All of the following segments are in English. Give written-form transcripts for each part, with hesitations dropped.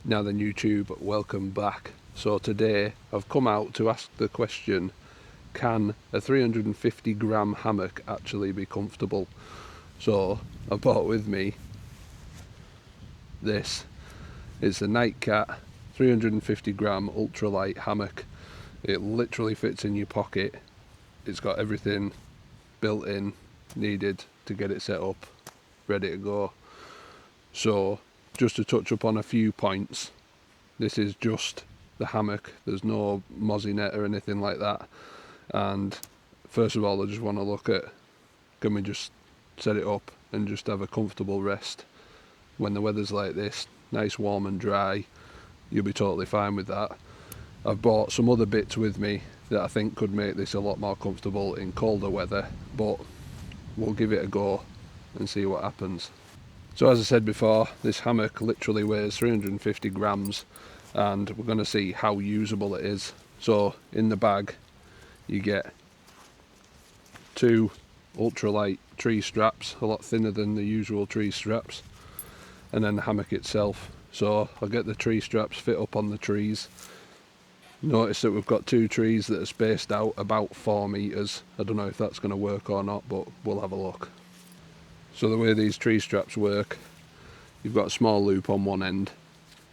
Now then YouTube, welcome back. So today I've come out to ask the question, can a 350g hammock actually be comfortable? So I brought with me this. It's a Night Cat 350g Ultralight hammock. It literally fits in your pocket. It's got everything built in needed to get it set up, ready to go. So just to touch up on a few points, this is just the hammock, there's no mozzie net or anything like that. And first of all, I just want to look at, can we just set it up and just have a comfortable rest when the weather's like this, nice warm and dry? You'll be totally fine with that. I've bought some other bits with me that I think could make this a lot more comfortable in colder weather, but we'll give it a go and see what happens. So as I said before, this hammock literally weighs 350 grams, and we're going to see how usable it is. So in the bag you get two ultralight tree straps, a lot thinner than the usual tree straps, and then the hammock itself. So I'll get the tree straps fit up on the trees. Notice that we've got two trees that are spaced out about 4 meters. I don't know if that's going to work or not, but we'll have a look. So the way these tree straps work, you've got a small loop on one end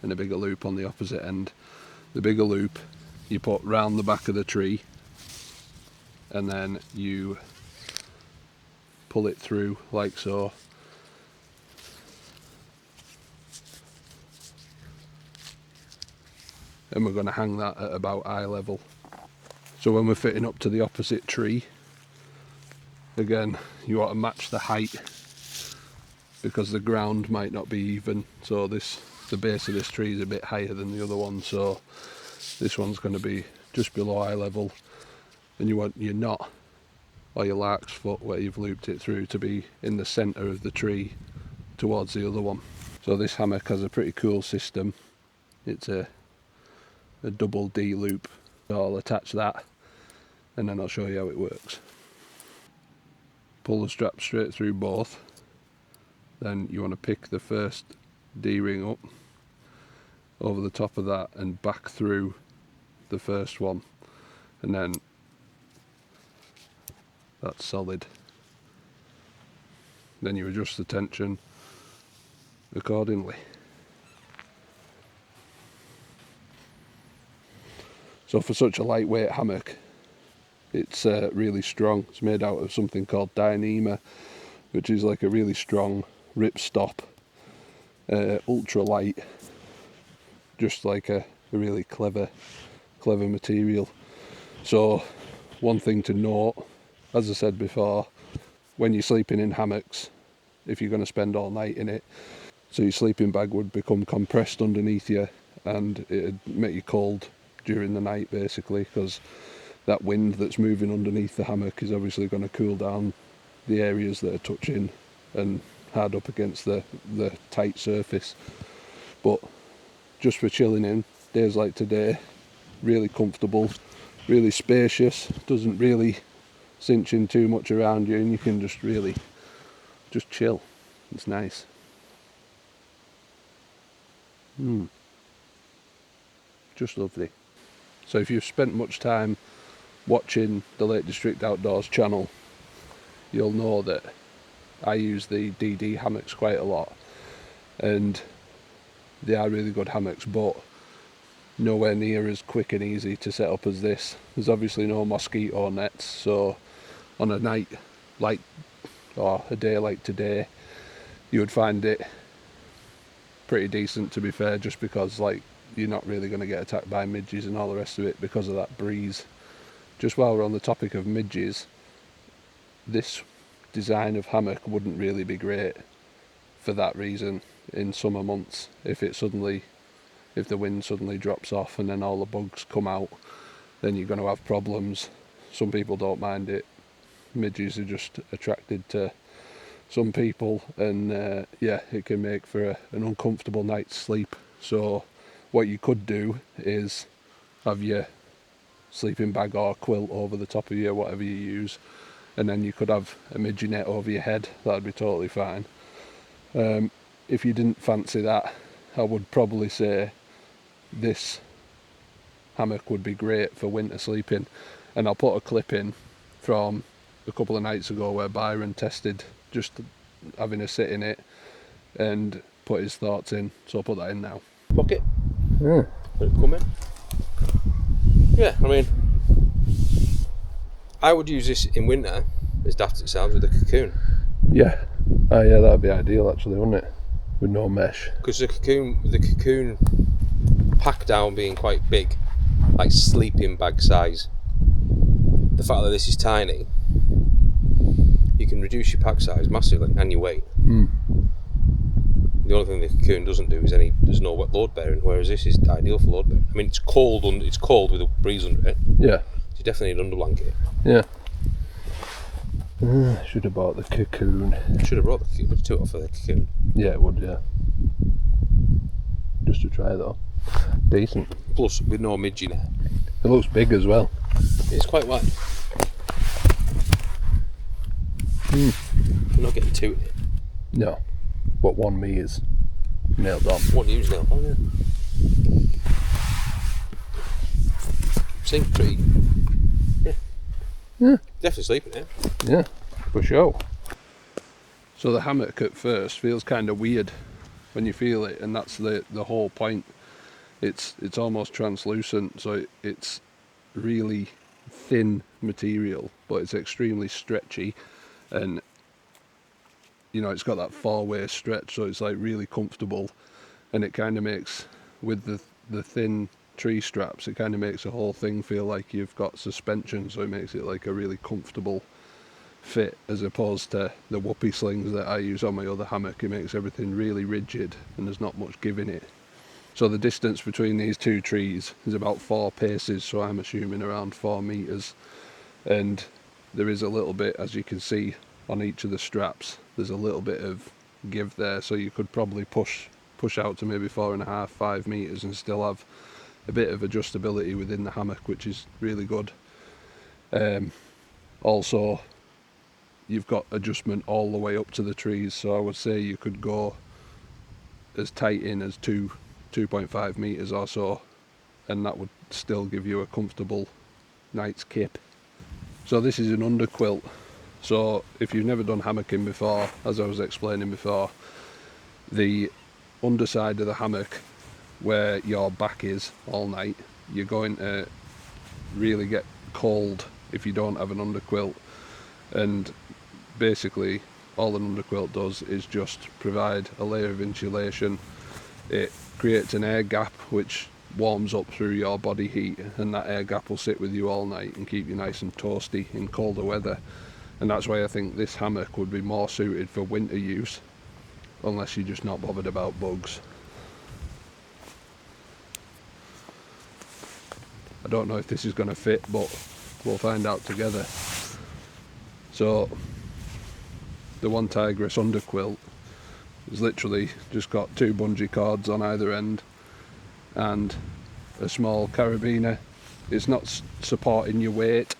and a bigger loop on the opposite end. The bigger loop you put round the back of the tree, and then you pull it through like so. And we're going to hang that at about eye level. So when we're fitting up to the opposite tree, again, you want to match the height, because the ground might not be even. So the base of this tree is a bit higher than the other one, so this one's going to be just below eye level, and you want your knot or your lark's foot where you've looped it through to be in the centre of the tree towards the other one. So this hammock has a pretty cool system. It's a double D loop. So I'll attach that and then I'll show you how it works. Pull the strap straight through both. Then you want to pick the first D-ring up over the top of that and back through the first one, and then that's solid. Then you adjust the tension accordingly. So for such a lightweight hammock, it's really strong. It's made out of something called Dyneema, which is like a really strong ripstop ultralight, just like a really clever material. So one thing to note, as I said before, when you're sleeping in hammocks, if you're going to spend all night in it, so your sleeping bag would become compressed underneath you and it'd make you cold during the night, basically, because that wind that's moving underneath the hammock is obviously going to cool down the areas that are touching and hard up against the tight surface. But just for chilling in days like today, really comfortable, really spacious, doesn't really cinch in too much around you, and you can just really just chill. It's nice. Just lovely. So if you've spent much time watching the Lake District Outdoors channel, you'll know that I use the DD hammocks quite a lot, and they are really good hammocks, but nowhere near as quick and easy to set up as this. There's obviously no mosquito nets, so on a night like, or a day like today, you would find it pretty decent, to be fair, just because like you're not really going to get attacked by midges and all the rest of it because of that breeze. Just while we're on the topic of midges, this design of hammock wouldn't really be great for that reason in summer months. If the wind suddenly drops off and then all the bugs come out, then you're going to have problems. Some people don't mind it. Midges are just attracted to some people, and yeah, it can make for an uncomfortable night's sleep. So what you could do is have your sleeping bag or quilt over the top of you, whatever you use, and then you could have a midge net over your head. That'd be totally fine. If you didn't fancy that, I would probably say this hammock would be great for winter sleeping. And I'll put a clip in from a couple of nights ago where Byron tested just having a sit in it and put his thoughts in, so I'll put that in now. Pocket? Yeah. Let it come in. Yeah, I mean, I would use this in winter, as daft as it sounds, with a cocoon. Yeah. Oh yeah, that'd be ideal actually, wouldn't it? With no mesh. Because the cocoon pack down being quite big, like sleeping bag size, the fact that this is tiny, you can reduce your pack size massively and your weight. The only thing the cocoon doesn't do is there's no wet load bearing, whereas this is ideal for load bearing. I mean, it's cold with a breeze under it. Yeah. So you definitely need an under blanket. Yeah. Should have bought the cocoon. Should have brought the cocoon. Would you took it off for the cocoon? Yeah, it would. Yeah. Just to try though. Decent. Plus, with no midge in it. It looks big as well. It's quite wide. I'm not getting two in it. No. But 1 meter's nailed on. What use now? Oh yeah. Seems pretty. Yeah. Definitely sleeping here. Yeah, for sure. So the hammock at first feels kind of weird when you feel it, and that's the whole point. It's almost translucent, so it's really thin material, but it's extremely stretchy, and you know, it's got that 4-way stretch, so it's like really comfortable, and it kind of makes, with the thin tree straps, it kind of makes the whole thing feel like you've got suspension, so it makes it like a really comfortable fit, as opposed to the whoopee slings that I use on my other hammock. It makes everything really rigid and there's not much give in it. So the distance between these two trees is about 4 paces, so I'm assuming around 4 meters, and there is a little bit, as you can see on each of the straps, there's a little bit of give there, so you could probably push out to maybe 4.5, 5 meters and still have a bit of adjustability within the hammock, which is really good. Also, you've got adjustment all the way up to the trees, so I would say you could go as tight in as 2.5 meters or so, and that would still give you a comfortable night's kip. So this is an under quilt. So if you've never done hammocking before, as I was explaining before, the underside of the hammock, where your back is all night, you're going to really get cold if you don't have an underquilt. And basically all an underquilt does is just provide a layer of insulation. It creates an air gap which warms up through your body heat, and that air gap will sit with you all night and keep you nice and toasty in colder weather. And that's why I think this hammock would be more suited for winter use, unless you're just not bothered about bugs. I don't know if this is going to fit, but we'll find out together. So the one tigress underquilt is literally just got 2 bungee cords on either end and a small carabiner. It's not supporting your weight,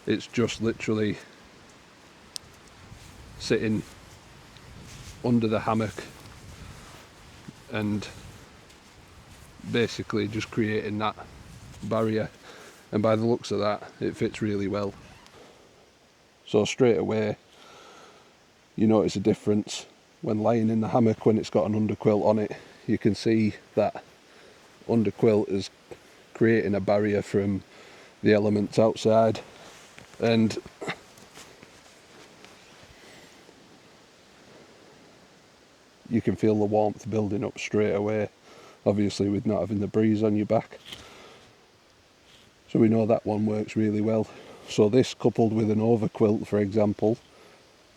it's just literally sitting under the hammock and basically just creating that barrier, and by the looks of that it fits really well. So straight away you notice a difference when lying in the hammock when it's got an underquilt on it. You can see that underquilt is creating a barrier from the elements outside, and you can feel the warmth building up straight away, obviously with not having the breeze on your back. So we know that one works really well. So this, coupled with an overquilt, for example,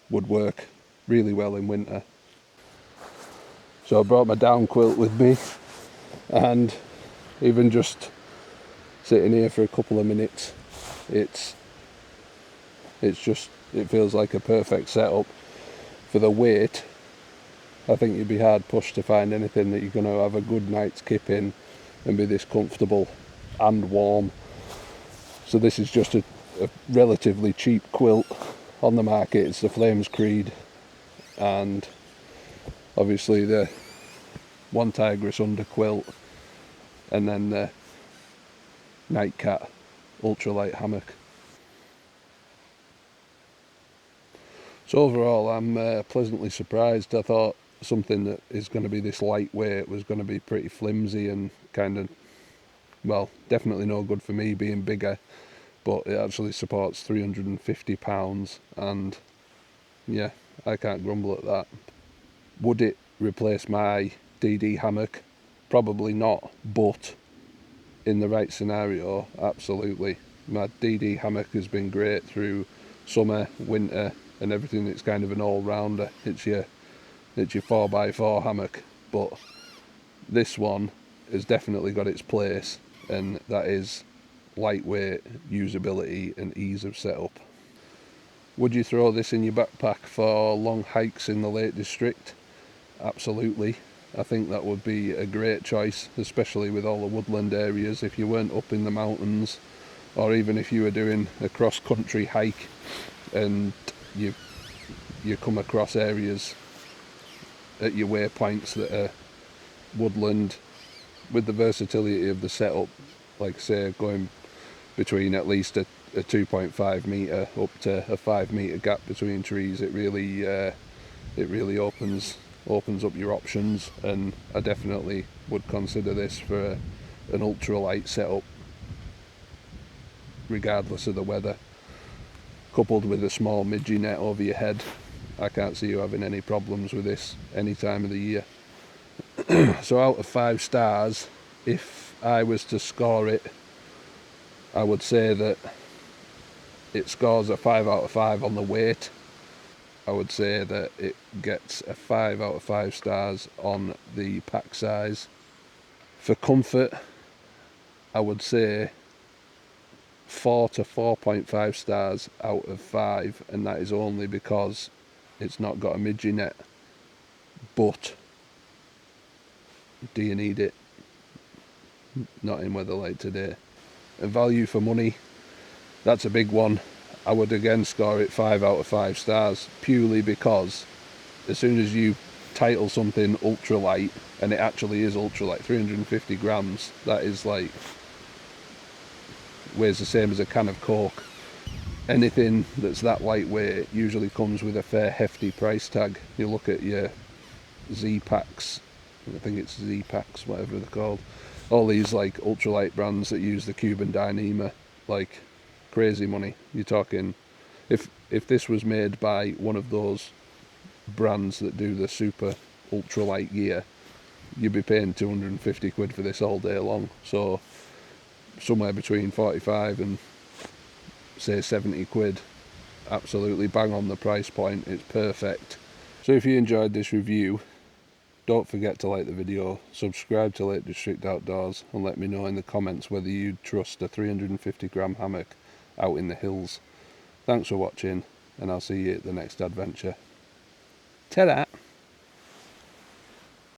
would work really well in winter. So I brought my down quilt with me, and even just sitting here for a couple of minutes, it feels like a perfect setup. For the weight, I think you'd be hard pushed to find anything that you're going to have a good night's kip in and be this comfortable and warm. So this is just a relatively cheap quilt on the market. It's the Flames Creed, and obviously the one tigress underquilt and then the Night Cat Ultralight Hammock. So overall, I'm pleasantly surprised. I thought something that is going to be this lightweight was going to be pretty flimsy and kind of, well, definitely no good for me being bigger, but it actually supports 350 pounds, and yeah, I can't grumble at that. Would it replace my DD hammock? Probably not, but in the right scenario, absolutely. My DD hammock has been great through summer, winter, and everything. It's kind of an all-rounder. It's your 4x4 hammock, but this one has definitely got its place, and that is lightweight, usability and ease of setup. Would you throw this in your backpack for long hikes in the Lake District? Absolutely. I think that would be a great choice, especially with all the woodland areas. If you weren't up in the mountains, or even if you were doing a cross-country hike and you come across areas at your waypoints that are woodland, with the versatility of the setup, like say going between at least a 2.5 metre up to a 5 metre gap between trees, it really opens up your options, and I definitely would consider this for an ultralight setup regardless of the weather. Coupled with a small midgie net over your head, I can't see you having any problems with this any time of the year. So out of 5 stars, if I was to score it, I would say that it scores a 5 out of 5 on the weight. I would say that it gets a 5 out of 5 stars on the pack size. For comfort, I would say 4 to 4.5 stars out of 5, and that is only because it's not got a midgie net. But do you need it? Not in weather like today. A value for money, that's a big one. I would again score it 5 out of 5 stars, purely because as soon as you title something ultralight, and it actually is ultralight, 350 grams, that is like, weighs the same as a can of Coke. Anything that's that lightweight usually comes with a fair hefty price tag. You look at your Z-Packs, I think it's Z-Packs, whatever they're called, all these like ultralight brands that use the Cuban Dyneema, like crazy money. You're talking, if this was made by one of those brands that do the super ultralight gear, you'd be paying 250 quid for this all day long. So somewhere between 45 and say 70 quid, absolutely bang on the price point. It's perfect. So if you enjoyed this review, don't forget to like the video, subscribe to Lake District Outdoors, and let me know in the comments whether you'd trust a 350 gram hammock out in the hills. Thanks for watching, and I'll see you at the next adventure. Ta-da!